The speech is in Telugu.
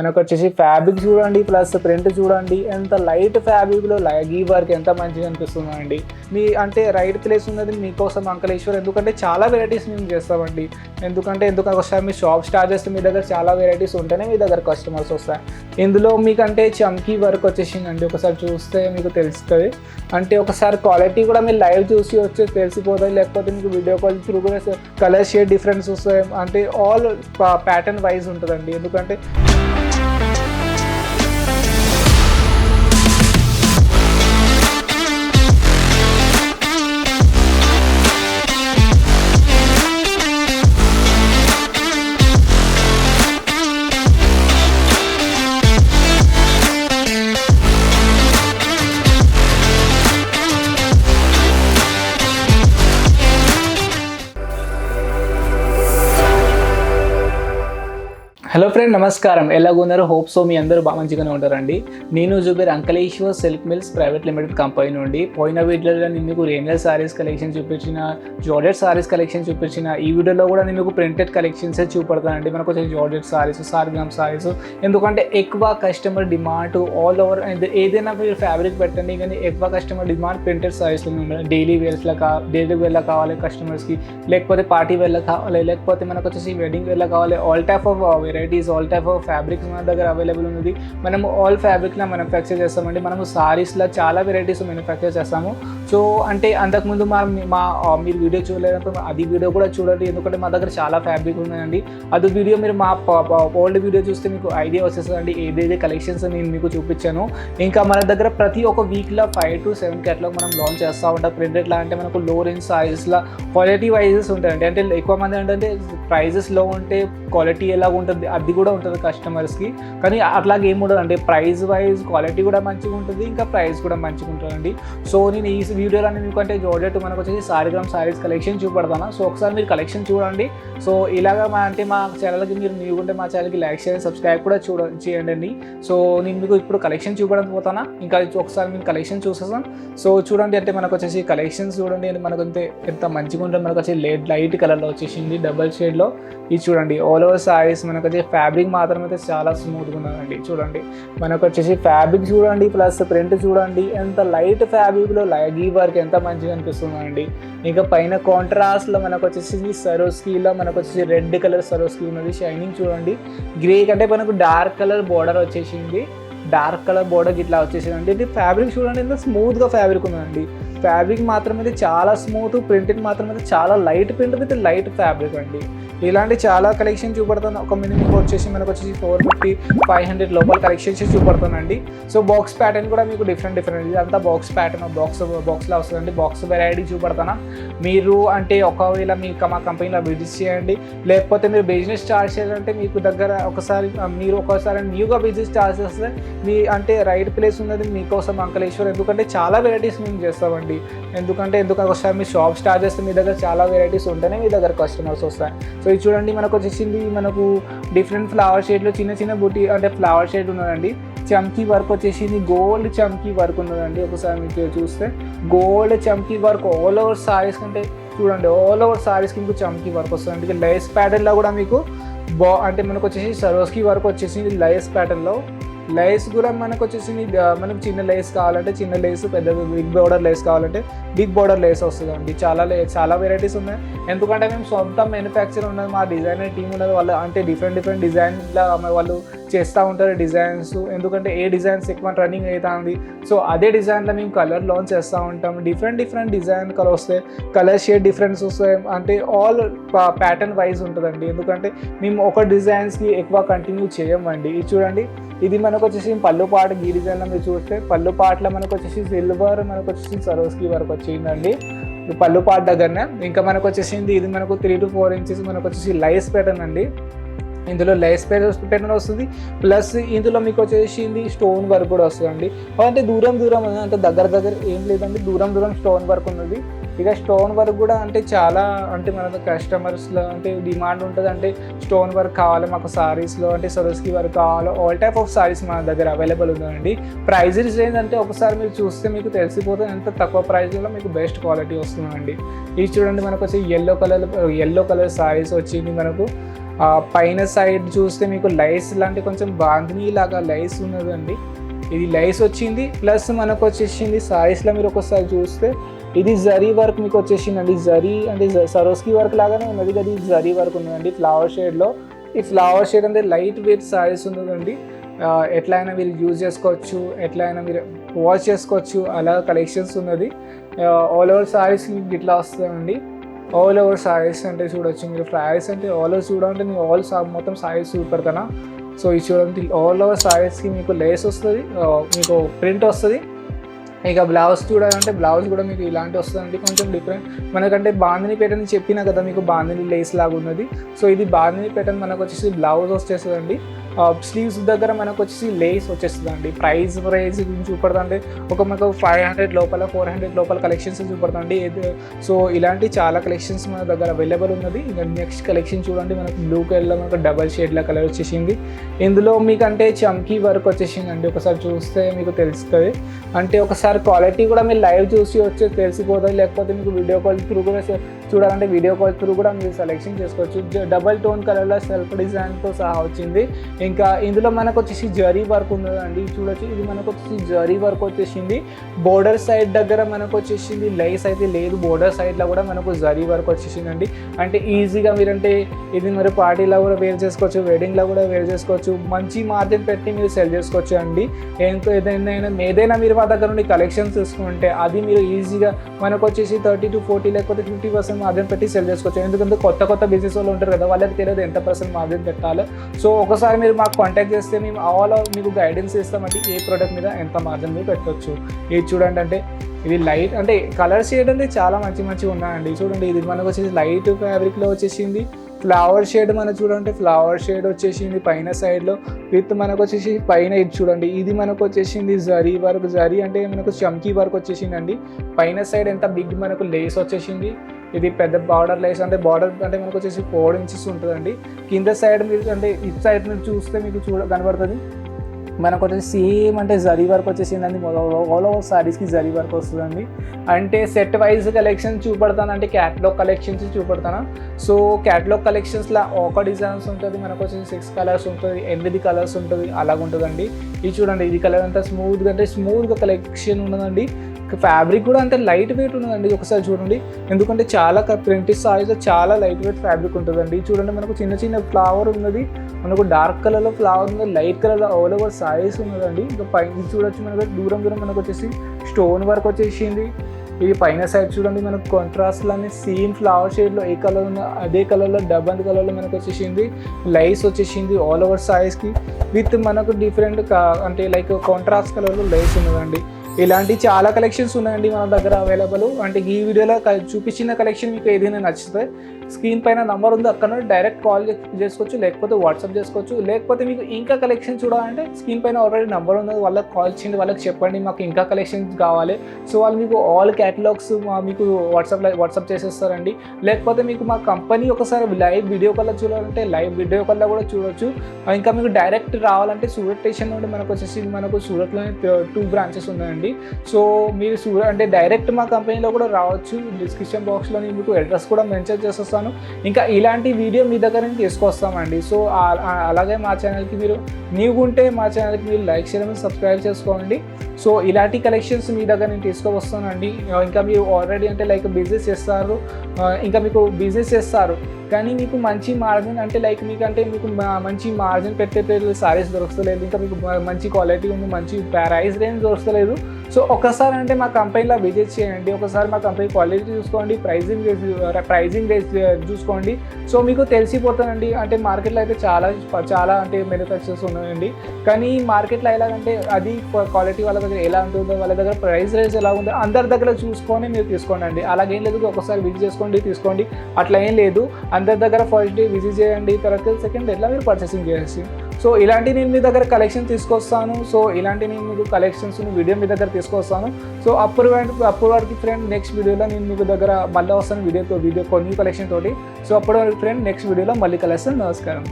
మనకొచ్చేసి ఫ్యాబ్రిక్ చూడండి, ప్లస్ ప్రింట్ చూడండి, ఎంత లైట్ ఫ్యాబ్రిక్లో లగీ వర్క్ ఎంత మంచిగా అనిపిస్తుందండి. మీ అంటే రైట్ ప్లేస్ ఉన్నది మీకోసం అంకలేశ్వర్. ఎందుకంటే చాలా వెరైటీస్ మేము చేస్తామండి. ఎందుకంటే ఒకసారి మీ షాప్ స్టార్ట్ చేస్తే మీ దగ్గర చాలా వెరైటీస్ ఉంటేనే మీ దగ్గర కస్టమర్స్ వస్తాయి. ఇందులో మీకంటే చమ్కీ వర్క్ వచ్చేసిందండి, ఒకసారి చూస్తే మీకు తెలుస్తుంది. అంటే ఒకసారి క్వాలిటీ కూడా మీరు లైవ్ చూసి వచ్చి తెలిసిపోతుంది, లేకపోతే మీకు వీడియో కాల్ త్రూ కూడా కలర్ షేడ్ డిఫరెన్స్ వస్తాయి. అంటే ఆల్ ప్యాటర్న్ వైజ్ ఉంటుందండి. ఎందుకంటే హలో ఫ్రెండ్, నమస్కారం. ఎలాగున్నారు? హోప్ సో మీ అందరూ బాగా మంచిగానే ఉంటారండి. నేను Zubair Ankleshwar silk mills private limited company నుండి. పోయిన వీడియోలో నేను మీకు రేంజర్ సారీస్ కలెక్షన్ చూపించిన, జార్జెట్ సారీస్ కలెక్షన్ చూపించిన. ఈ వీడియోలో కూడా నేను మీకు ప్రింటెడ్ కలెక్షన్స్ చూపడతానండి. మనకు వచ్చే జార్జెట్ సారీస్, సారీగ్రామ్ సారీస్. ఎందుకంటే ఎక్కువ కస్టమర్ డిమాండ్ ఆల్ ఓవర్. ఏదైనా మీరు ఫ్యాబ్రిక్ పెట్టండి, కానీ ఎక్కువ కస్టమర్ డిమాండ్ ప్రింటెడ్ సారీస్లో ఉండాలి. డైలీ వేర్లో కావాలి కస్టమర్స్కి, లేకపోతే పార్టీ వేర్లో కావాలి, లేకపోతే మనకు వచ్చేసి వెడ్డింగ్ వేర్లో కావాలి. All type of all type of fabrics మన దగ్గర అవైలబుల్ ఉంది. మనము ఆల్ ఫ్యాబ్రిక్లో మ్యానుఫ్యాక్చర్ చేస్తామండి. మనము సారీస్లో చాలా వెరైటీస్ మ్యానుఫ్యాక్చర్ చేస్తాము. సో అంటే అంతకుముందు మీరు వీడియో చూడలేదంటే అది వీడియో కూడా చూడండి. ఎందుకంటే మా దగ్గర చాలా ఫ్యాబ్రిక్ ఉన్నాయండి. అది వీడియో మీరు మా ఓల్డ్ వీడియో చూస్తే మీకు ఐడియా వచ్చేస్తుందండి ఏదైతే కలెక్షన్స్ నేను మీకు చూపించాను. ఇంకా మన దగ్గర ప్రతి ఒక్క వీక్లో 5 to 7 కేటలాగ్ మనం లాంచ్ చేస్తూ ఉంటాం. ప్రింటెడ్లా అంటే మనకు లో రేంజ్ సారీస్లో క్వాలిటీ వైజెస్ ఉంటాయండి. అంటే ఎక్కువ మంది ఏంటంటే ప్రైజెస్ లో ఉంటే క్వాలిటీ ఎలా ఉంటుంది అది కూడా ఉంటుంది కస్టమర్స్కి. కానీ అట్లాగే ఏముండదు అంటే ప్రైస్ వైజ్ క్వాలిటీ కూడా మంచిగా ఉంటుంది, ఇంకా ప్రైస్ కూడా మంచిగా ఉంటుందండి. సో నేను ఈ వీడియోలో మీకు అంటే జార్జెట్ మనకు వచ్చేసి సారీగ్రామ్ సారీస్ కలెక్షన్ చూపెడతాను. సో ఒకసారి మీరు కలెక్షన్ చూడండి. సో ఇలాగా మా ఛానల్కి మీరు న్యూగా మా ఛానల్కి లైక్ చేయండి, సబ్స్క్రైబ్ కూడా చేయండి. సో నేను మీకు ఇప్పుడు కలెక్షన్ చూపడానికి పోతానా, ఇంకా ఒకసారి మీరు కలెక్షన్ చూసేసాం. సో చూడండి, అంటే మనకు వచ్చేసి కలెక్షన్స్ చూడండి. మనకు ఎంత మంచిగా ఉంటుంది. మనకు వచ్చి లైట్ కలర్లో వచ్చేసింది, డబల్ షేడ్లో. ఇది చూడండి, ఆల్ ఓవర్ సారీస్ మనకు వచ్చి ఫ్యాబ్రిక్ మాత్రం అయితే చాలా స్మూత్గా ఉన్నదండి. చూడండి, మనకు వచ్చేసి ఫ్యాబ్రిక్ చూడండి, ప్లస్ ప్రింట్ చూడండి, ఎంత లైట్ ఫ్యాబ్రిక్లో లగీ వర్క్ ఎంత మంచిగా అనిపిస్తుందండి. ఇంకా పైన కాంట్రాస్ట్లో మనకు వచ్చేసి సరోస్కీలో మనకు వచ్చేసి రెడ్ కలర్ సరోస్కీ ఉన్నది. షైనింగ్ చూడండి, గ్రే కంటే మనకు డార్క్ కలర్ బోర్డర్ వచ్చేసింది. డార్క్ కలర్ బోర్డర్ ఇట్లా వచ్చేసిందండి. ఇది ఫ్యాబ్రిక్ చూడండి, ఎంత స్మూత్గా ఫ్యాబ్రిక్ ఉందండి. ఫ్యాబ్రిక్ మాత్రం అయితే చాలా స్మూత్, ప్రింటెడ్ మాత్రం అయితే చాలా light print with light fabric అండి. ఇలాంటి చాలా కలెక్షన్ చూపడతాను. ఒక మినిమం వచ్చేసి మనకు వచ్చేసి 450, 500 లోపల కలెక్షన్స్ చూపడతానండి. సో బాక్స్ ప్యాటర్న్ కూడా మీకు డిఫరెంట్ ఇది అంతా బాక్స్ ప్యాటర్న్, బాక్స్లో వస్తుందండి. బాక్స్ వెరైటీ చూపడతాను. మీరు అంటే ఒకవేళ మా కంపెనీలో విజిట్ చేయండి, లేకపోతే మీరు బిజినెస్ స్టార్ట్ చేయాలంటే మీకు దగ్గర ఒకసారి న్యూగా బిజినెస్ స్టార్ట్ చేస్తే మీ అంటే రైట్ ప్లేస్ ఉన్నది మీకోసం అంకలేశ్వర్. ఎందుకంటే చాలా వెరైటీస్ మేము చేస్తామండి. ఎందుకంటే ఒకసారి మీ షాప్ స్టార్ట్ చేస్తే మీ దగ్గర చాలా వెరైటీస్ ఉంటేనే మీ దగ్గర కస్టమర్స్ వస్తాయి. సో ఇది చూడండి, మనకు వచ్చేసింది మనకు డిఫరెంట్ ఫ్లవర్ షేడ్లో చిన్న బూటీ అంటే ఫ్లవర్ షేడ్ ఉన్నదండి. చమ్కీ వర్క్ వచ్చేసింది, గోల్డ్ చమ్కీ వర్క్ ఉన్నదండి. ఒకసారి మీకు చూస్తే గోల్డ్ చమ్కీ వర్క్ ఆల్ ఓవర్ సారీస్ కంటే చూడండి, ఆల్ ఓవర్ సారీస్కి మీకు చమ్కీ వర్క్ వస్తుంది. లేస్ ప్యాటర్న్లో కూడా మీకు అంటే మనకు వచ్చేసి సరోస్కీ వర్క్ వచ్చేసింది. లేస్ ప్యాటర్న్లో లేస్ కూడా మనకు వచ్చేసింది. మనకు చిన్న లేస్ కావాలంటే చిన్న లేస్, పెద్ద బిగ్ బోర్డర్ లేస్ కావాలంటే బిగ్ బోర్డర్ లేస్ వస్తుందండి. చాలా వెరైటీస్ ఉన్నాయి. ఎందుకంటే మేము సొంత మ్యానుఫ్యాక్చర్ ఉన్నది, మా డిజైనర్ టీమ్ ఉన్నది. వాళ్ళు అంటే డిఫరెంట్ డిజైన్లో వాళ్ళు చేస్తూ ఉంటారు డిజైన్స్. ఎందుకంటే ఏ డిజైన్స్ ఎక్కువ రన్నింగ్ అవుతుంది, సో అదే డిజైన్లో మేము కలర్ లాంచ్ చేస్తూ ఉంటాం. డిఫరెంట్ డిజైన్ కలర్ వస్తాయి, కలర్ షేడ్ డిఫరెన్స్ వస్తాయి. అంటే ఆల్ ప్యాటర్న్ వైజ్ ఉంటుందండి. ఎందుకంటే మేము ఒక డిజైన్స్కి ఎక్కువ కంటిన్యూ చేయమండి. ఇది చూడండి, ఇది మనకు వచ్చేసి పళ్ళు పాట. ఈ డిజైన్లో మీరు చూస్తే పళ్ళు పాటలో మనకు వచ్చేసి సిల్వర్, మనకు వచ్చేసి సరోస్కీ వర్క్ వచ్చిందండి పళ్ళు పాట దగ్గరనే. ఇంకా మనకు వచ్చేసింది ఇది మనకు 3 to 4 ఇంచెస్ మనకు వచ్చేసి లైస్ ప్యాటర్న్ అండి. ఇందులో లేస్ ప్యాటర్న్ వస్తుంది, ప్లస్ ఇందులో మీకు వచ్చేసింది స్టోన్ వర్క్ కూడా వస్తుందండి. అంటే దూరం అంటే దగ్గర ఏం లేదండి, దూరం స్టోన్ వర్క్ ఉన్నది. ఇక స్టోన్ వర్క్ కూడా అంటే చాలా అంటే మన కస్టమర్స్లో అంటే డిమాండ్ ఉంటుంది. అంటే స్టోన్ వర్క్ కావాలి మాకు సారీస్లో, అంటే సరోస్కీ వర్క్ కావాలి. ఆల్ టైప్ ఆఫ్ సారీస్ మన దగ్గర అవైలబుల్ ఉందండి. ప్రైజెస్ ఏంటంటే ఒకసారి మీరు చూస్తే మీకు తెలిసిపోతుంది ఎంత తక్కువ ప్రైస్లో మీకు బెస్ట్ క్వాలిటీ వస్తుందండి. ఇది చూడండి, మనకు వచ్చి ఎల్లో కలర్ సారీస్ వచ్చింది మనకు. పైన సైడ్ చూస్తే మీకు లైస్ లాంటి కొంచెం బాందిని లాగా లైస్ ఉన్నదండి. ఇది లైస్ వచ్చింది. ప్లస్ మనకు వచ్చేసింది సారీస్లో మీరు ఒకసారి చూస్తే ఇది జరీ వర్క్ మీకు వచ్చేసిందండి. జరీ అంటే సరోస్కి వర్క్ లాగానే ఉన్నది కదా, ఇది జరీ వర్క్ ఉన్నదండి ఫ్లవర్ షేడ్లో. ఈ ఫ్లవర్ షేడ్ అంటే లైట్ వెయిట్ సారీస్ ఉన్నదండి. ఎట్లా అయినా మీరు యూజ్ చేసుకోవచ్చు, ఎట్లా అయినా మీరు వాష్ చేసుకోవచ్చు, అలా కలెక్షన్స్ ఉన్నది. ఆల్ ఓవర్ సారీస్ మీకు ఇట్లా వస్తుందండి. ఆల్ ఓవర్ సారీస్ అంటే చూడొచ్చు మీరు. సారీస్ అంటే ఆల్ ఓవర్ చూడాలంటే నేను మొత్తం సారీస్ చూపెడతాను. సో ఇది చూడండి, ఆల్ ఓవర్ సారీస్కి మీకు లేస్ వస్తుంది, మీకు ప్రింట్ వస్తుంది. ఇక బ్లౌజ్ చూడాలంటే బ్లౌజ్ కూడా మీకు ఇలాంటి వస్తుందండి, కొంచెం డిఫరెంట్. మనకంటే బాందిని ప్యాటర్న్ చెప్పినా కదా మీకు, బాందిని లేస్ లాగా ఉన్నది. సో ఇది బాందిని ప్యాటర్న్ మనకు వచ్చేసి బ్లౌజ్ వచ్చేస్తుందండి. స్లీవ్స్ దగ్గర మనకు వచ్చేసి లేస్ వచ్చేస్తుందండి. ప్రైస్ గురించి చూపడుతుంటే ఒక మనకు 500 లోపల 400 లోపల కలెక్షన్స్ చూపడుతుంది. సో ఇలాంటి చాలా కలెక్షన్స్ మన దగ్గర అవైలబుల్ ఉన్నది. ఇంకా నెక్స్ట్ కలెక్షన్ చూడండి, మనకు బ్లూ కలర్లో మనకు డబల్ షేడ్ల కలర్ వచ్చేసింది. ఇందులో మీకంటే చమ్కీ వర్క్ వచ్చేసిందండి. ఒకసారి చూస్తే మీకు తెలుస్తుంది. అంటే ఒకసారి క్వాలిటీ కూడా మీరు లైవ్ చూసి వచ్చి తెలిసిపోతుంది. లేకపోతే మీకు వీడియో కాల్ త్రూ కూడా చూడాలంటే వీడియో కాల్ త్రూ కూడా మీరు సెలెక్షన్ చేసుకోవచ్చు. డబల్ టోన్ కలర్లో సెల్ఫ్ డిజైన్తో సహా వచ్చింది. ఇంకా ఇందులో మనకు వచ్చేసి జరీ వర్క్ ఉన్నదండి, చూడొచ్చు. ఇది మనకు వచ్చేసి జరీ వర్క్ వచ్చేసింది. బోర్డర్ సైడ్ దగ్గర మనకు వచ్చేసింది, లైస్ అయితే లేదు. బోర్డర్ సైడ్లో కూడా మనకు జరీ వర్క్ వచ్చేసిందండి. అంటే ఈజీగా మీరంటే ఇది మరి పార్టీలో కూడా వేర్ చేసుకోవచ్చు, వెడ్డింగ్లో కూడా వేర్ చేసుకోవచ్చు. మంచి మార్జిన్ పెట్టి మీరు సెల్ చేసుకోవచ్చు అండి. ఏదైనా మీరు మా దగ్గర నుండి కలెక్షన్స్ తీసుకుంటే అది మీరు ఈజీగా మనకు వచ్చేసి 30 to 40 లేకపోతే 50% మార్జిన్ పెట్టి సెల్ చేసుకోవచ్చు. ఎందుకంటే కొత్త బిజినెస్ వాళ్ళు ఉంటారు కదా, వాళ్ళకి తెలియదు ఎంత % మార్జిన్ పెట్టాలో. సో ఒకసారి మీరు మాకు కాంటాక్ట్ చేస్తే మేము మీకు గైడెన్స్ ఇస్తామంటే ఏ ప్రోడక్ట్ మీద ఎంత మార్జిన్ మీరు పెట్టవచ్చు. ఇది చూడండి, అంటే ఇది లైట్ అంటే కలర్ షేడ్ అంటే చాలా మంచిగా ఉన్నాయండి. చూడండి, ఇది మనకు వచ్చేసి లైట్ ఫ్యాబ్రిక్లో వచ్చేసింది. ఫ్లవర్ షేడ్ మనం చూడండి, ఫ్లవర్ షేడ్ వచ్చేసింది పైన సైడ్లో. విత్ మనకు వచ్చేసి పైన ఇది చూడండి, ఇది మనకు వచ్చేసింది జరీ వర్క్. జరీ అంటే మనకు చమ్కీ వర్క్ వచ్చేసిందండి. పైన సైడ్ ఎంత బిగ్ మనకు లేస్ వచ్చేసింది. ఇది పెద్ద బార్డర్ లేస్, అంటే బార్డర్ అంటే మనకు వచ్చేసి 4 inches ఉంటుందండి. కింద సైడ్ మీరు అంటే ఇటు సైడ్ నుంచి చూస్తే మీకు కనబడుతుంది. మనకు వచ్చేసి సేమ్ అంటే జరీ వర్క్ వచ్చేసిందండి. ఆల్ ఓవర్ సారీస్కి జరీ వర్క్ వస్తుందండి. అంటే సెట్ వైజ్ కలెక్షన్ చూపెడతాను, అంటే క్యాటలాగ్ కలెక్షన్స్ చూపెడతాను. సో క్యాటలాగ్ కలెక్షన్స్లో ఒక డిజైన్స్ ఉంటుంది, మనకు వచ్చేసి 6 కలర్స్ ఉంటుంది, 8 కలర్స్ ఉంటుంది, అలాగ ఉంటుందండి. ఇది చూడండి, ఇది కలర్ అంతా స్మూత్గా అంటే స్మూత్గా కలెక్షన్ ఉన్నదండి. ఫ్యాబ్రిక్ కూడా అంతే లైట్ వెయిట్ ఉన్నదండి. ఒకసారి చూడండి, ఎందుకంటే చాలా ప్రింటెడ్ సారీస్లో చాలా లైట్ వెయిట్ ఫ్యాబ్రిక్ ఉంటుందండి. చూడండి, మనకు చిన్న ఫ్లవర్ ఉన్నది, మనకు డార్క్ కలర్లో ఫ్లవర్ ఉంది, లైట్ కలర్లో ఆల్ ఓవర్ సారీస్ ఉన్నదండి. ఇంకా పైన చూడొచ్చు, మనకు దూరం మనకు వచ్చేసి స్టోన్ వర్క్ వచ్చేసింది. ఇది పైన సైడ్ చూడండి, మనకు కాంట్రాస్ట్లోనే సేమ్ ఫ్లవర్ షేడ్లో ఏ కలర్ ఉందో అదే కలర్లో డబల్ కలర్లో మనకు వచ్చేసింది. లైస్ వచ్చేసింది ఆల్ ఓవర్ సారీస్కి. విత్ మనకు డిఫరెంట్ అంటే లైక్ కాంట్రాస్ట్ కలర్లో లైస్ ఉన్నదండి. ఇలాంటి చాలా కలెక్షన్స్ ఉన్నాయండి మన దగ్గర అవైలబుల్. అంటే ఈ వీడియోలో చూపించిన కలెక్షన్ మీకు ఏదైనా నచ్చితే స్క్రీన్ పైన నంబర్ ఉంది, అక్కడ నుండి డైరెక్ట్ కాల్ చేసుకోవచ్చు, లేకపోతే వాట్సాప్ చేసుకోవచ్చు. లేకపోతే మీకు ఇంకా కలెక్షన్ చూడాలంటే స్క్రీన్ పైన ఆల్రెడీ నెంబర్ ఉంది, వాళ్ళకి కాల్ చేయండి, వాళ్ళకి చెప్పండి మాకు ఇంకా కలెక్షన్స్ కావాలి. సో వాళ్ళు మీకు ఆల్ క్యాటలాగ్స్ మీకు వాట్సాప్ చేసేస్తారండి. లేకపోతే మీకు మా కంపెనీ ఒకసారి లైవ్ వీడియో కాల్లో చూడాలంటే లైవ్ వీడియో కాల్లో కూడా చూడొచ్చు. ఇంకా మీకు డైరెక్ట్ రావాలంటే సూరత్ స్టేషన్ నుండి మనకు వచ్చేసి మనకు సూరత్లోనే 2 బ్రాంచెస్ ఉన్నాయండి. సో మీరు అంటే డైరెక్ట్ మా కంపెనీలో కూడా రావచ్చు. డిస్క్రిప్షన్ బాక్స్లో మీకు అడ్రస్ కూడా మెన్షన్ చేసేస్తాను. ఇంకా ఇలాంటి వీడియో మీ దగ్గర నుంచి తీసుకొస్తామండి. సో అలాగే మా ఛానల్కి మీరు ఉంటే మా ఛానల్కి మీరు లైక్ చేయడం సబ్స్క్రైబ్ చేసుకోండి. సో ఇలాంటి కలెక్షన్స్ మీ దగ్గర నేను తీసుకువస్తానండి. ఇంకా మీరు ఆల్రెడీ అంటే లైక్ బిజినెస్ చేస్తారు, ఇంకా మీకు బిజినెస్ చేస్తారు కానీ మీకు మంచి మార్జిన్ అంటే లైక్ మీకు మంచి మార్జిన్ పెట్టే సారీస్ దొరకలేదు, ఇంకా మీకు మంచి క్వాలిటీ ఉంది, మంచి ప్రైస్ రేంజ్ దొరకలేదు. సో ఒకసారి అంటే మా కంపెనీలో విజిట్ చేయండి, ఒకసారి మా కంపెనీ క్వాలిటీ చూసుకోండి, ప్రైజింగ్ రేంజ్ చూసుకోండి. సో మీకు తెలిసిపోతుందండి. అంటే మార్కెట్లో అయితే చాలా అంటే మ్యానుఫ్యాక్చర్స్ ఉన్నాయండి, కానీ మార్కెట్లో ఎలాగంటే అది క్వాలిటీ వాళ్ళ దగ్గర ఎలా ఉంటుందో, వాళ్ళ దగ్గర ప్రైస్ రేంజ్ ఎలా ఉందో అందరి దగ్గర చూసుకొని మీరు తీసుకోండి అండి. అలాగేం లేదు, ఒకసారి విజిట్ చేసుకోండి తీసుకోండి, అట్లా ఏం లేదు. అందరి దగ్గర ఫస్ట్ డే విజిట్ చేయండి, తర్వాత సెకండ్ డేలో మీరు పర్చేసింగ్ చేసి. సో ఇలాంటి నేను మీ దగ్గర కలెక్షన్ తీసుకొస్తాను. సో ఇలాంటి నేను మీకు కలెక్షన్స్ వీడియో మీ దగ్గర తీసుకొస్తాను. సో అప్పుడు వరకు ఫ్రెండ్ నెక్స్ట్ వీడియోలో నేను మీకు దగ్గర మళ్ళీ వస్తాను వీడియో కొన్ని కలెక్షన్ తోటి. సో అప్పుడు వరకు ఫ్రెండ్ నెక్స్ట్ వీడియోలో మళ్ళీ కలుస్తాను. నమస్కారం.